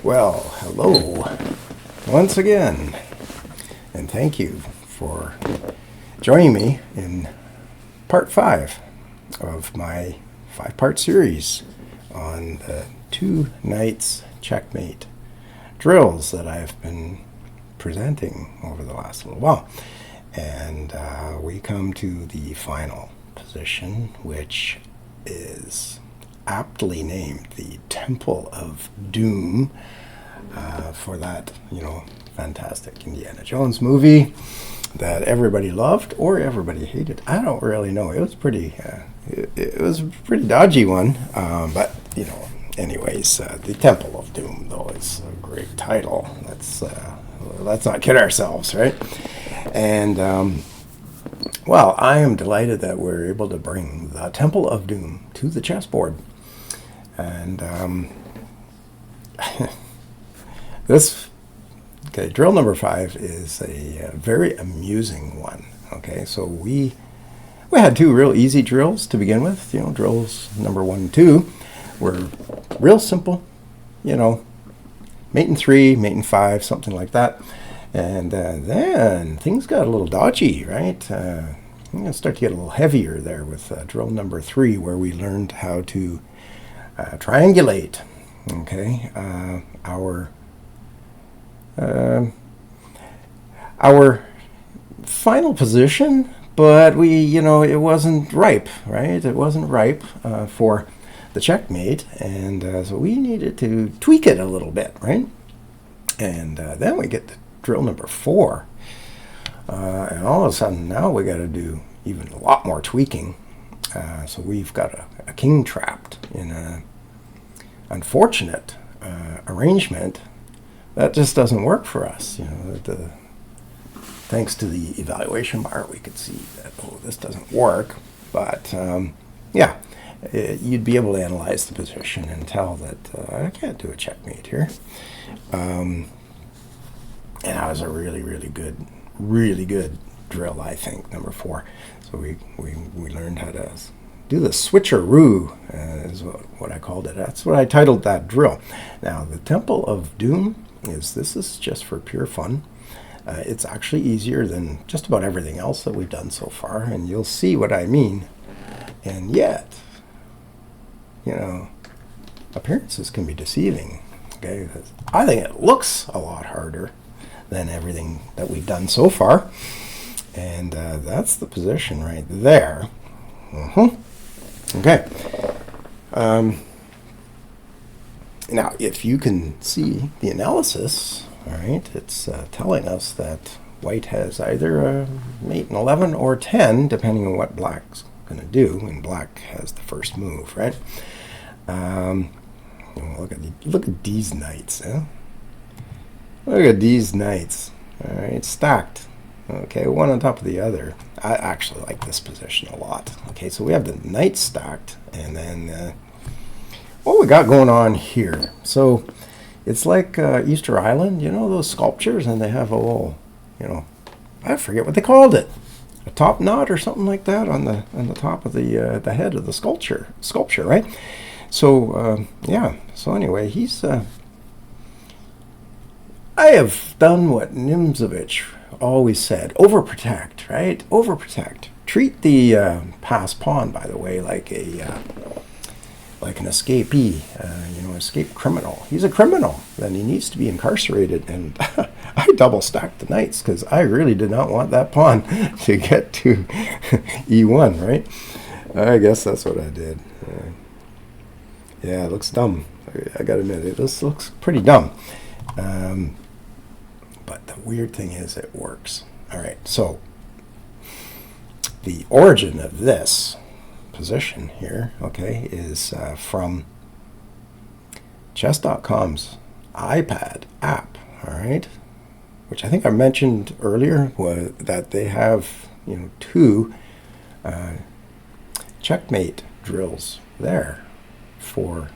Well, hello once again, and thank you for joining me in part 5 of my 5-part series on the 2 nights checkmate drills that I've been presenting over the last little while. And we come to the final position, which is aptly named the Temple of Doom, for that, fantastic Indiana Jones movie that everybody loved or everybody hated. I don't really know. It was pretty, it was a pretty dodgy one, but anyways, the Temple of Doom, though, is a great title. Let's not kid ourselves, right? And well, I am delighted that we're able to bring the Temple of Doom to the chessboard. And drill number 5 is a very amusing one. Okay, so we had 2 real easy drills to begin with. Drills number 1 and 2 were real simple. Mate and 3, mate and 5, something like that. And then things got a little dodgy, right? I'm going to start to get a little heavier there with drill number 3, where we learned how to triangulate. Okay, our final position, but it wasn't ripe, right? It wasn't ripe for the checkmate, and so we needed to tweak it a little bit, right? And then we get to drill number 4, and all of a sudden now we got to do even a lot more tweaking. So we've got a king trapped in a unfortunate arrangement that just doesn't work for us. Thanks to the evaluation bar, we could see that, this doesn't work. But you'd be able to analyze the position and tell that I can't do a checkmate here. And that was a really, really good drill, I think, number 4. So we learned how to do the switcheroo, is what I called it. That's what I titled that drill. Now, the Temple of Doom this is just for pure fun. It's actually easier than just about everything else that we've done so far, and you'll see what I mean. And yet, appearances can be deceiving. Okay, I think it looks a lot harder than everything that we've done so far, and that's the position right there. Okay. Now, if you can see the analysis, all right, it's telling us that white has either a mate in 11 or 10, depending on what black's going to do, and black has the first move, right? Look at these knights, huh? Look at these knights, all right, stacked. Okay, one on top of the other. I actually like this position a lot. Okay, so we have the knights stacked, and then what we got going on here. So it's like Easter Island, those sculptures, and they have a little, I forget what they called it, a top knot or something like that on the top of the head of the sculpture, right? So So anyway, he's. I have done what Nimzovich always said: overprotect, right? Overprotect. Treat the passed pawn, by the way, like an escapee, escaped criminal. He's a criminal, and he needs to be incarcerated. And I double stacked the knights because I really did not want that pawn to get to e1, right? I guess that's what I did. Yeah, it looks dumb. I gotta admit, this looks pretty dumb. But the weird thing is it works. All right, so the origin of this position here, okay, is from chess.com's iPad app, all right, which I think I mentioned earlier, was that they have 2 checkmate drills there for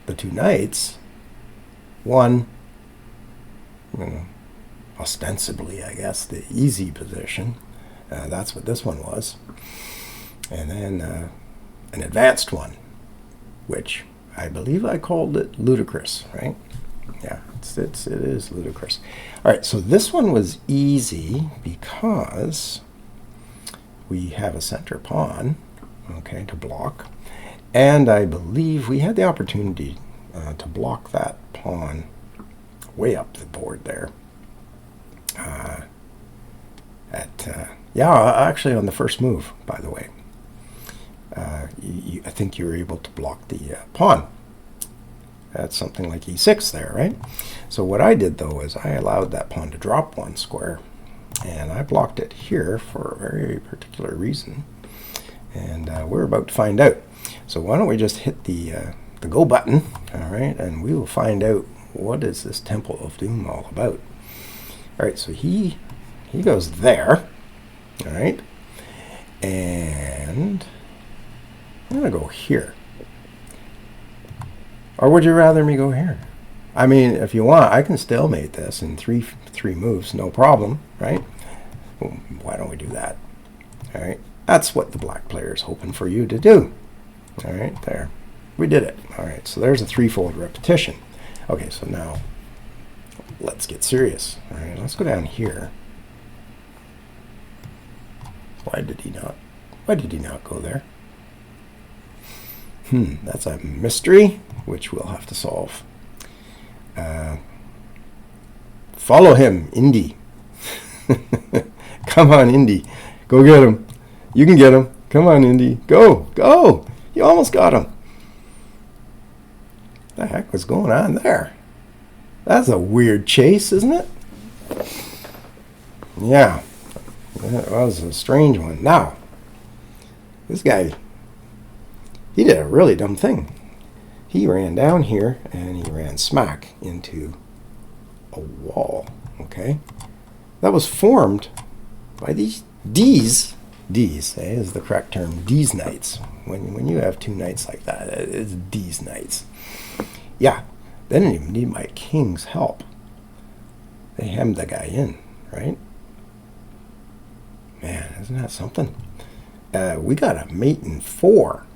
the 2 knights. One, ostensibly, I guess, the easy position. That's what this one was. And then an advanced one, which I believe I called it ludicrous, right? Yeah, it is ludicrous. All right, so this one was easy because we have a center pawn, okay, to block. And I believe we had the opportunity to block that pawn way up the board there. Yeah, actually on the first move, by the way. I think you were able to block the pawn. That's something like e6 there, right? So what I did, though, is I allowed that pawn to drop one square. And I blocked it here for a very particular reason. And we're about to find out. So why don't we just hit the go button, all right? And we will find out what is this Temple of Doom all about. All right, so he goes there, all right? And I'm going to go here. Or would you rather me go here? I mean, if you want, I can stalemate this in three moves, no problem, right? Well, why don't we do that? All right, that's what the black player is hoping for you to do. All right, there. We did it. All right, so there's a threefold repetition. Okay, so now let's get serious. All right, let's go down here. Why did he not go there? That's a mystery, which we'll have to solve. Follow him, Indy. Come on, Indy. Go get him. You can get him. Come on, Indy. Go. Go. You almost got him. What the heck was going on there? That's a weird chase, isn't it? Yeah. That was a strange one. Now, this guy, he did a really dumb thing. He ran down here and he ran smack into a wall. Okay? That was formed by these D's, is the correct term, D's knights. When you have two knights like that, it's D's knights. Yeah, they didn't even need my king's help. They hemmed the guy in, right? Man, isn't that something? We got a mate in 4.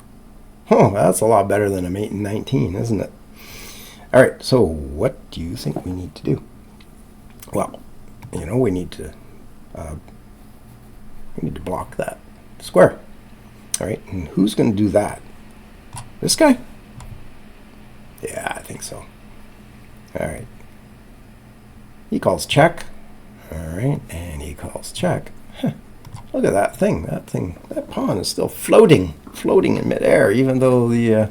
Oh, that's a lot better than a mate in 19, isn't it? All right, so what do you think we need to do? Well, we need to block that square. All right, and who's going to do that? This guy? Yeah, I think so. All right. He calls check. All right, and he calls check. Look at that thing. That pawn is still floating in midair, even though the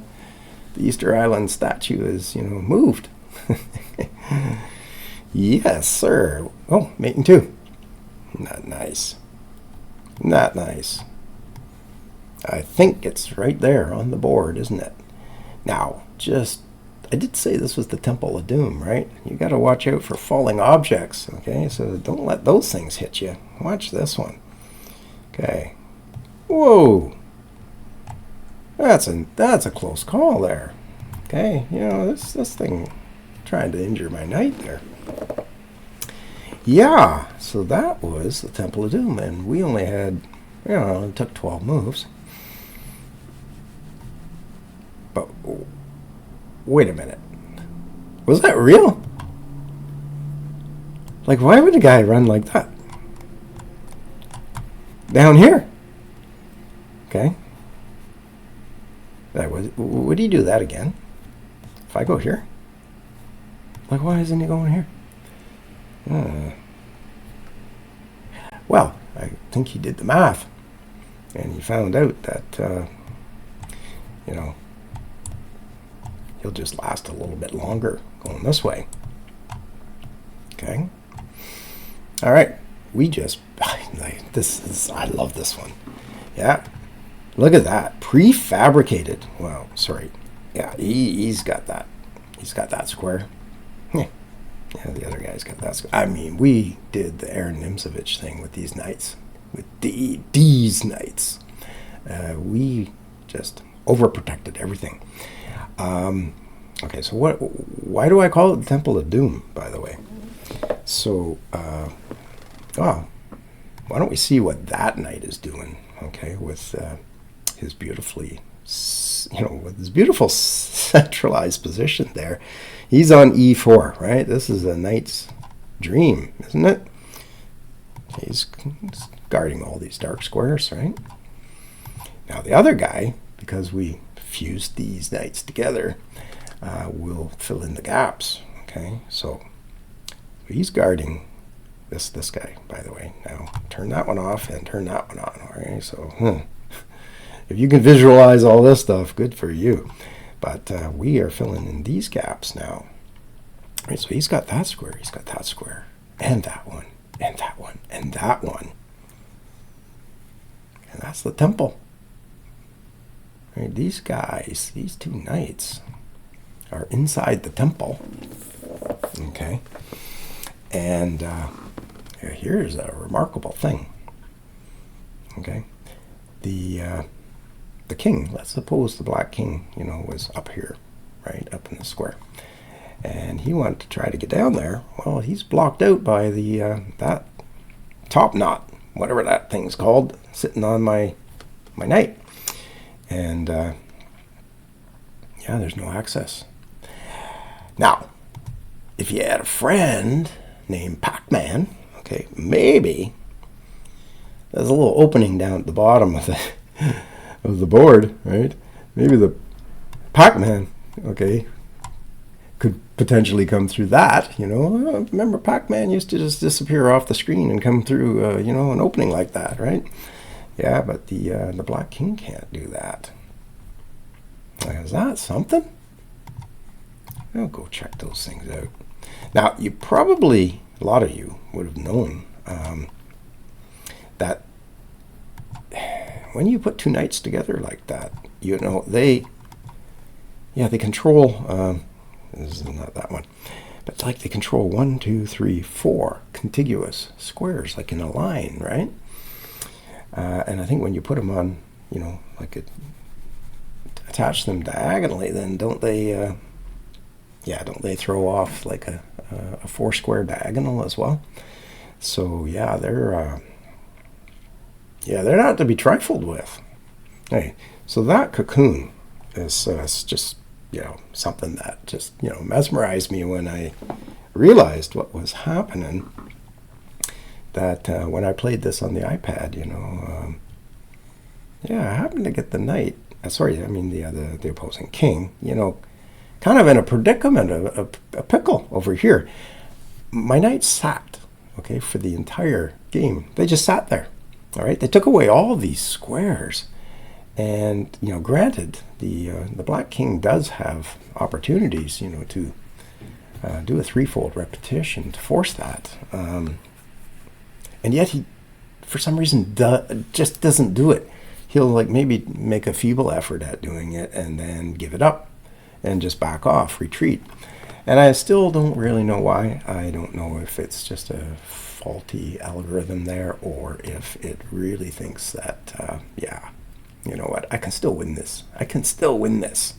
Easter Island statue is, moved. Yes, sir. Oh, mate in 2. Not nice. Not nice. I think it's right there on the board, isn't it? Now, I did say this was the Temple of Doom, right? You got to watch out for falling objects, okay? So don't let those things hit you. Watch this one. Okay. Whoa. That's a close call there. Okay, this thing trying to injure my knight there. Yeah, so that was the Temple of Doom, and we only had, it took 12 moves. But wait a minute. Was that real? Like, why would a guy run like that? Down here. Okay. Would he do that again? If I go here? Like, why isn't he going here? Well, I think he did the math. And he found out that, he'll just last a little bit longer going this way. Okay. All right. I love this one. Yeah. Look at that. Prefabricated. Well, sorry. Yeah, he's got that. He's got that square. Yeah, the other guy's got that square. I mean, we did the Aaron Nimzovich thing with these knights. With these knights. We just overprotected everything. Okay, so why do I call it the Temple of Doom, by the way? So, why don't we see what that knight is doing, okay, with his beautiful centralized position there. He's on e4, right? This is a knight's dream, isn't it? He's guarding all these dark squares, right? Now the other guy, because we fused these knights together, will fill in the gaps. Okay, so he's guarding this guy, by the way. Now turn that one off and turn that one on. Okay, so if you can visualize all this stuff, good for you. But we are filling in these gaps now. Right, so he's got that square, he's got that square, and that one, and that one, and that one. And that's the temple. Right, these guys, these two knights, are inside the temple. Okay. And here's a remarkable thing. Okay. The king, let's suppose the black king, was up here, right, up in the square. And he wanted to try to get down there. Well, he's blocked out by the that top knot, whatever that thing's called, sitting on my knight. And yeah, there's no access. Now, if you had a friend named Pac-Man, okay, maybe there's a little opening down at the bottom of the board, right? Maybe the Pac-Man, okay, could potentially come through that. Remember Pac-Man used to just disappear off the screen and come through, an opening like that, right? Yeah, but the Black King can't do that. Is that something? I'll go check those things out. Now, you probably, a lot of you would have known that when you put two knights together like that, they control, this is not that one, but it's like they control 1, 2, 3, 4 contiguous squares, like in a line, right? And I think when you put them on, attach them diagonally, then don't they throw off like a 4-square diagonal as well? So yeah, they're not to be trifled with. Hey, so that cocoon is just something that just mesmerized me when I realized what was happening. That when I played this on the iPad, I happened to get the knight. The opposing king. Kind of in a predicament, a pickle over here. My knight sat, okay, for the entire game. They just sat there, all right? They took away all these squares. And, granted, the Black King does have opportunities, to do a threefold repetition to force that. And yet he, for some reason, just doesn't do it. He'll maybe make a feeble effort at doing it and then give it up and just back off, retreat. And I still don't really know why. I don't know if it's just a faulty algorithm there or if it really thinks that, you know what, I can still win this. I can still win this.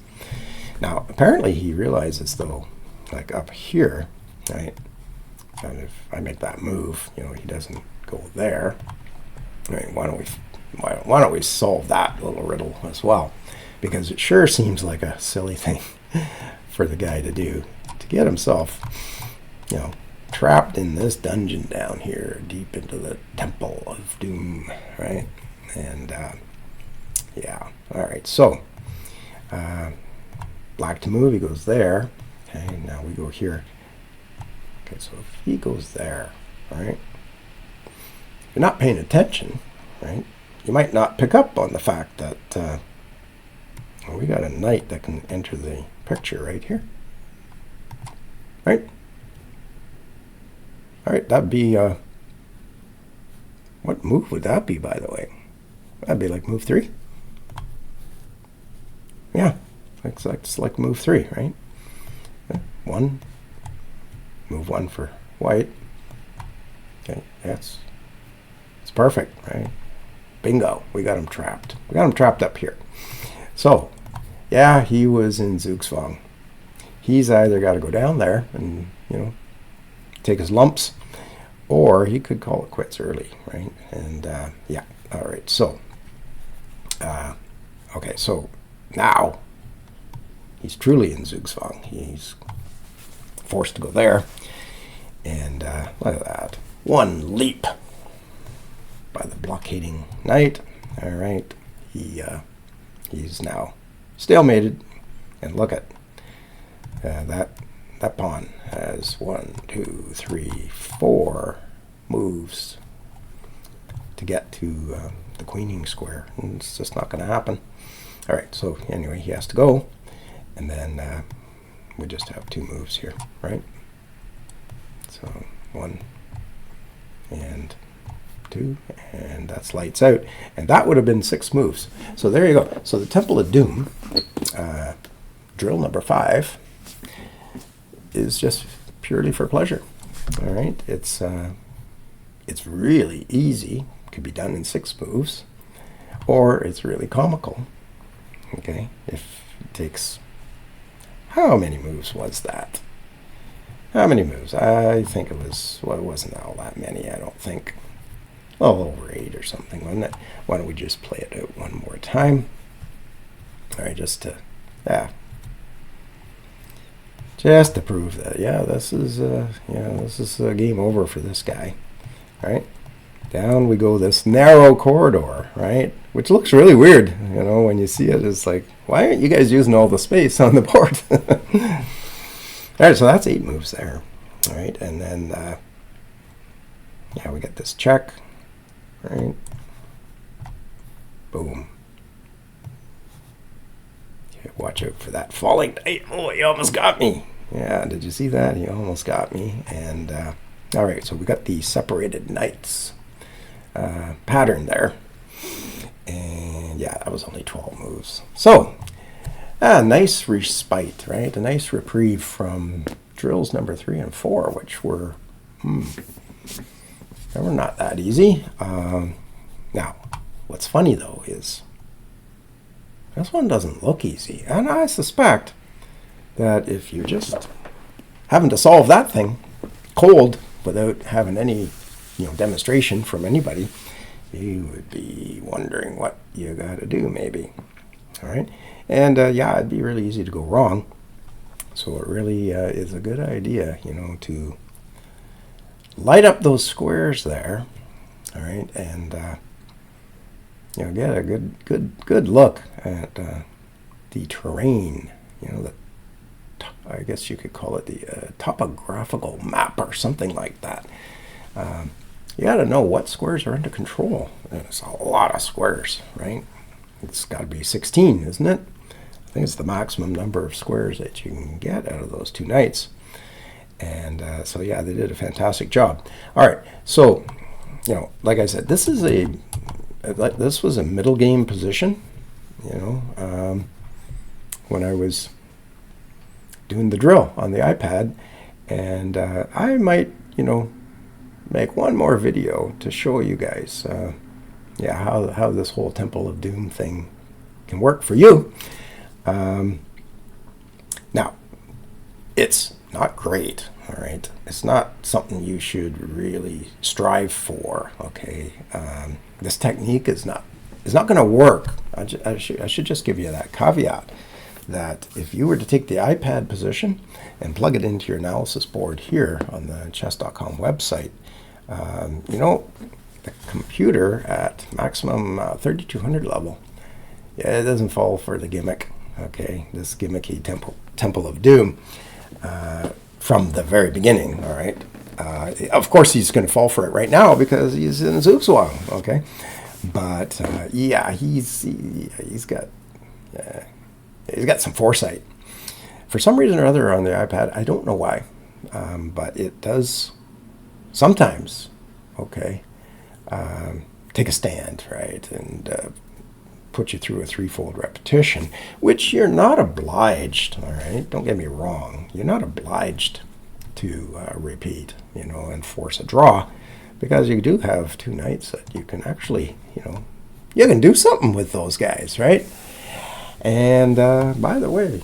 Now, apparently he realizes, though, like up here, right, and if I make that move, he doesn't go there. Right, why don't we solve that little riddle as well? Because it sure seems like a silly thing for the guy to do, to get himself, trapped in this dungeon down here, deep into the Temple of Doom, right? And, all right, so, black to move, he goes there. Okay, now we go here. Okay, so if he goes there, all right, if you're not paying attention, right, you might not pick up on the fact that we got a knight that can enter the picture right here. Right? All right, that'd be, what move would that be, by the way? That'd be like move 3. Yeah, it's like move 3, right? One, move 1 for white. Okay, it's perfect, right? Bingo, we got him trapped. We got him trapped up here. So, yeah, he was in zugzwang. He's either got to go down there and, take his lumps, or he could call it quits early, right? And, all right, so, okay, so now he's truly in zugzwang. He's forced to go there. And look at that. One leap by the blockading knight. All right. He's now stalemated. And look at that pawn has 1, 2, 3, 4 moves to get to the queening square. And it's just not going to happen. All right, so anyway, he has to go. And then we just have 2 moves here, right? So 1 and 2, and that's lights out. And that would have been 6 moves. So there you go. So the Temple of Doom, drill number 5, is just purely for pleasure. All right, it's really easy. It could be done in 6 moves, or it's really comical. Okay, if it takes, how many moves was that? How many moves? I think it was, well, it wasn't all that many, I don't think. Well, over 8 or something, wasn't it? Why don't we just play it out one more time? All right, just to prove that, this is a game over for this guy. All right, down we go this narrow corridor, right? Which looks really weird, when you see it. It's like, why aren't you guys using all the space on the board? All right, so that's 8 moves there. All right, and then we get this check, right? Boom. Okay, watch out for that falling knight. Oh, he almost got me. Yeah, did you see that? He almost got me. And all right, so we got the separated knights pattern there. And yeah, that was only 12 moves. So, a nice respite, right? A nice reprieve from drills number 3 and 4, which were not that easy. Now, what's funny though is this one doesn't look easy, and I suspect that if you're just having to solve that thing cold without having any demonstration from anybody, you would be wondering what you got to do, maybe. All right, and it'd be really easy to go wrong. So it really is a good idea, to light up those squares there. All right, and get a good look at the terrain. I guess you could call it the topographical map or something like that. You got to know what squares are under control. There's a lot of squares, right? It's got to be 16, isn't it? I think it's the maximum number of squares that you can get out of those 2 knights. And so yeah, they did a fantastic job. All right, so like I said, this was a middle game position. When I was doing the drill on the iPad, and I might make one more video to show you guys how this whole Temple of Doom thing can work for you. Now, it's not great, all right? It's not something you should really strive for, okay? This technique is not going to work. I should just give you that caveat, that if you were to take the iPad position and plug it into your analysis board here on the chess.com website, the computer at maximum 3200 level, it doesn't fall for the gimmick, okay? This gimmicky Temple of Doom from the very beginning, all right? Of course, he's going to fall for it right now because he's in zugzwang, okay? But he's got some foresight. For some reason or other on the iPad, I don't know why, but it does sometimes, okay, take a stand, right, and put you through a 3-fold repetition, which you're not obliged, all right? Don't get me wrong. You're not obliged to repeat, and force a draw, because you do have 2 knights that you can actually, you can do something with those guys, right? And by the way,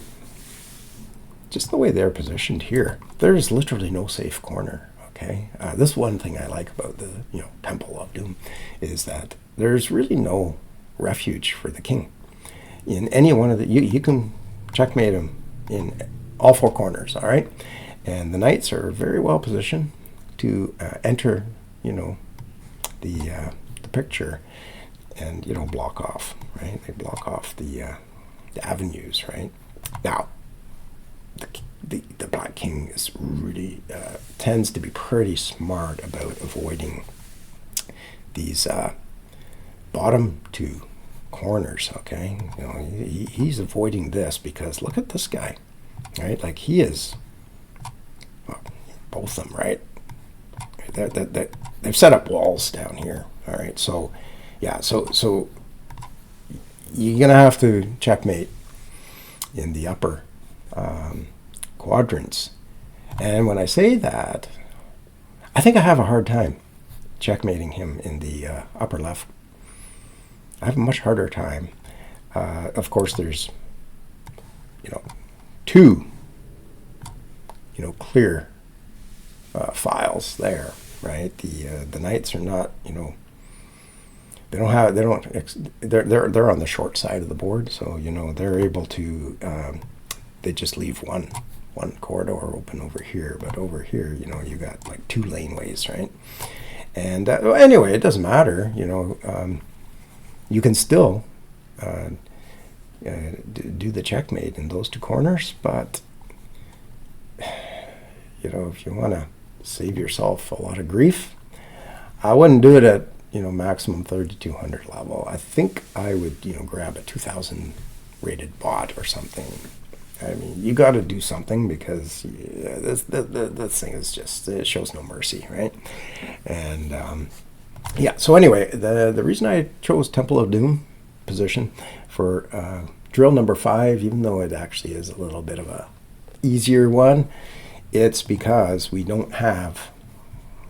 just the way they're positioned here, there's literally no safe corner, okay? This one thing I like about the Temple of Doom is that there's really no refuge for the king. In any one of the, you can checkmate him in all 4 corners, all right? And the knights are very well positioned to enter, the picture, and block off, right? They block off the avenues, right? Now, the black king is really tends to be pretty smart about avoiding these bottom two corners. Okay, he's avoiding this because look at this guy, right? Like he is, well, both of them, right? They've set up walls down here. All right, so yeah, so you're gonna have to checkmate in the upper quadrants. And when I say that, I think I have a hard time checkmating him in the upper left. I have a much harder time. Of course, there's two clear files there, right? The knights are not they're on the short side of the board, so they're able to they just leave one corridor open over here, but over here you got like 2 laneways, right? And anyway, it doesn't matter, you can still do the checkmate in those 2 corners, but if you want to save yourself a lot of grief, I wouldn't do it at maximum 3200 level. I think I would grab a 2000 rated bot or something. I mean, you got to do something because this thing is just, it shows no mercy, right? And yeah, so anyway, the reason I chose Temple of Doom position for drill number 5, even though it actually is a little bit of a easier one, it's because we don't have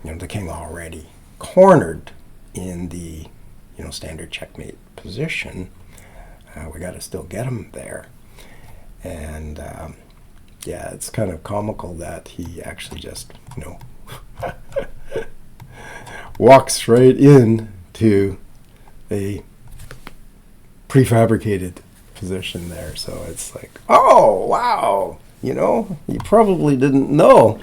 the king already cornered in the standard checkmate position. We got to still get him there. And yeah, it's kind of comical that he actually just walks right in to a prefabricated position there. So it's like, oh wow, you probably didn't know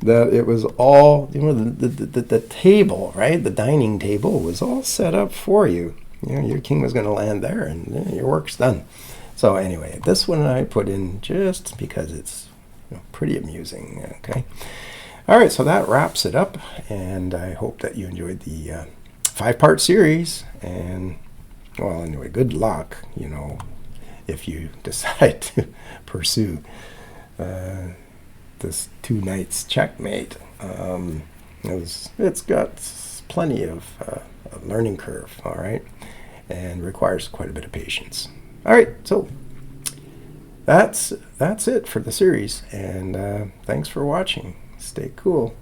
that it was all, the table, right? The dining table was all set up for you. Your king was going to land there, and your work's done. So anyway, this one I put in just because it's pretty amusing. Okay. All right, so that wraps it up, and I hope that you enjoyed the 5-part series. And well, anyway, good luck. If you decide to pursue this 2 knights checkmate. It's got plenty of a learning curve, all right, and requires quite a bit of patience. All right, so that's it for the series, and thanks for watching. Stay cool.